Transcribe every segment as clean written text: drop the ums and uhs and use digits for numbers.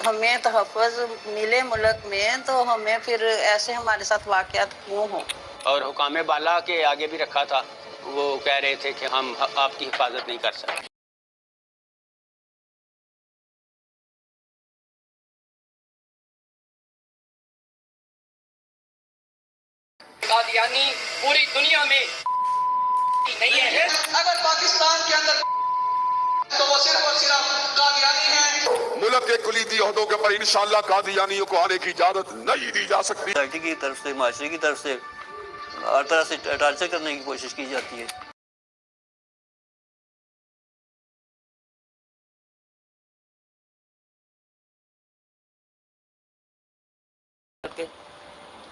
ہمیں تحفظ ملے ملک میں تو ہمیں پھر ایسے ہمارے ساتھ واقعات کیوں ہوں؟ اور حکام بالا کے آگے بھی رکھا تھا، وہ کہہ رہے تھے کہ ہم آپ کی حفاظت نہیں کر سکتے۔ قادیانی پوری دنیا میں نہیں ہے۔ اگر پاکستان کے اندر تو وہ صرف اور صرف قادیانی ہیں۔ ملک کے کلیدی عہدوں کے پر انشاءاللہ قادیانیوں کو آنے کی اجازت نہیں دی جا سکتی۔ سوسائٹی کی طرف سے، معاشرے کی طرف سے ہر طرح سے ٹارچر کرنے کی کوشش کی جاتی ہے۔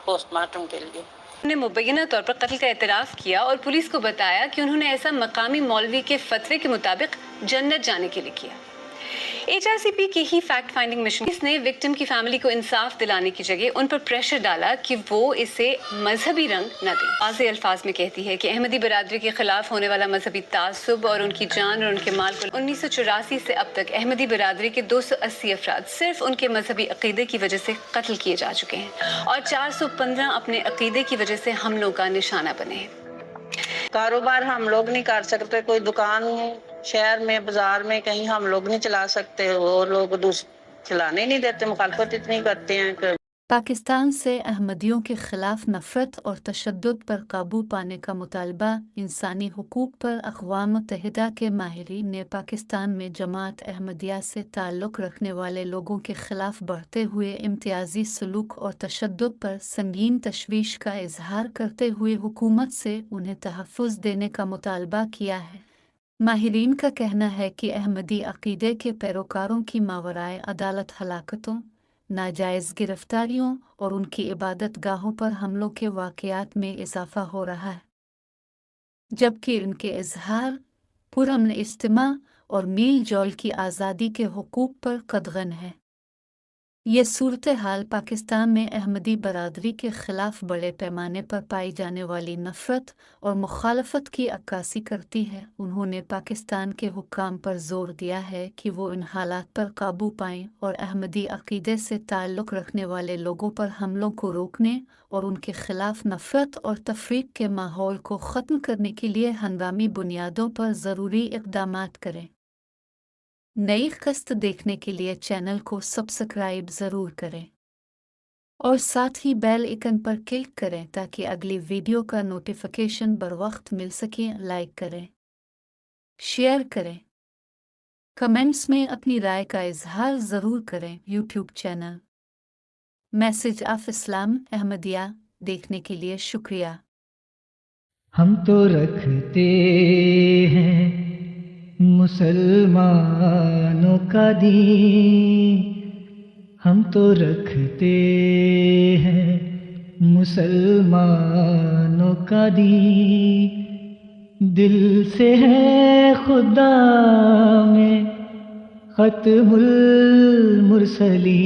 پوسٹ مارٹم کے لیے انہوں نے مبینہ طور پر قتل کا اعتراف کیا اور پولیس کو بتایا کہ انہوں نے ایسا مقامی مولوی کے فتوے کے مطابق جنت جانے کے لیے کیا۔ ایچ آر سی پی کی ہی فیکٹ فائنڈنگ مشن نے وکٹم کی فیملی کو انصاف دلانے کی جگہ ان پر پریشر ڈالا کہ وہ اسے مذہبی رنگ نہ دیں۔ واضح الفاظ میں کہتی ہے کہ احمدی برادری کے خلاف ہونے والا مذہبی تعصب اور ان کی جان اور ان کے مال کو 1984 سے اب تک احمدی برادری کے 280 افراد صرف ان کے مذہبی عقیدے کی وجہ سے قتل کیے جا چکے ہیں اور 415 اپنے عقیدے کی وجہ سے حملوں کا نشانہ بنے ہیں۔ کاروبار ہم لوگ نہیں کر سکتے، کوئی دکان شہر میں بازار میں کہیں ہم لوگ نہیں چلا سکتے، وہ لوگ چلانے نہیں دیتے، مخالفت اتنی کرتے ہیں کہ پاکستان سے احمدیوں کے خلاف نفرت اور تشدد پر قابو پانے کا مطالبہ۔ انسانی حقوق پر اقوام متحدہ کے ماہرین نے پاکستان میں جماعت احمدیہ سے تعلق رکھنے والے لوگوں کے خلاف بڑھتے ہوئے امتیازی سلوک اور تشدد پر سنگین تشویش کا اظہار کرتے ہوئے حکومت سے انہیں تحفظ دینے کا مطالبہ کیا ہے۔ ماہرین کا کہنا ہے کہ احمدی عقیدے کے پیروکاروں کی ماورائے عدالت ہلاکتوں، ناجائز گرفتاریوں اور ان کی عبادت گاہوں پر حملوں کے واقعات میں اضافہ ہو رہا ہے، جبکہ ان کے اظہار، پرامن اجتماع اور میل جول کی آزادی کے حقوق پر قدغن ہے۔ یہ صورتحال پاکستان میں احمدی برادری کے خلاف بڑے پیمانے پر پائی جانے والی نفرت اور مخالفت کی عکاسی کرتی ہے۔ انہوں نے پاکستان کے حکام پر زور دیا ہے کہ وہ ان حالات پر قابو پائیں اور احمدی عقیدے سے تعلق رکھنے والے لوگوں پر حملوں کو روکنے اور ان کے خلاف نفرت اور تفریق کے ماحول کو ختم کرنے کے لیے ہنگامی بنیادوں پر ضروری اقدامات کریں۔ نئی قسط دیکھنے کے لیے چینل کو سبسکرائب ضرور کریں اور ساتھ ہی بیل آئکن پر کلک کریں تاکہ اگلی ویڈیو کا نوٹیفیکیشن بروقت مل سکے۔ لائک کریں، شیئر کریں، کمنٹس میں اپنی رائے کا اظہار ضرور کریں۔ یوٹیوب چینل میسج آف اسلام احمدیہ دیکھنے کے لیے شکریہ۔ ہم تو رکھتے ہیں مسلمانوں کا دین، ہم تو رکھتے ہیں مسلمانوں کا دین، دل سے ہے خدا میں ختم المرسلین۔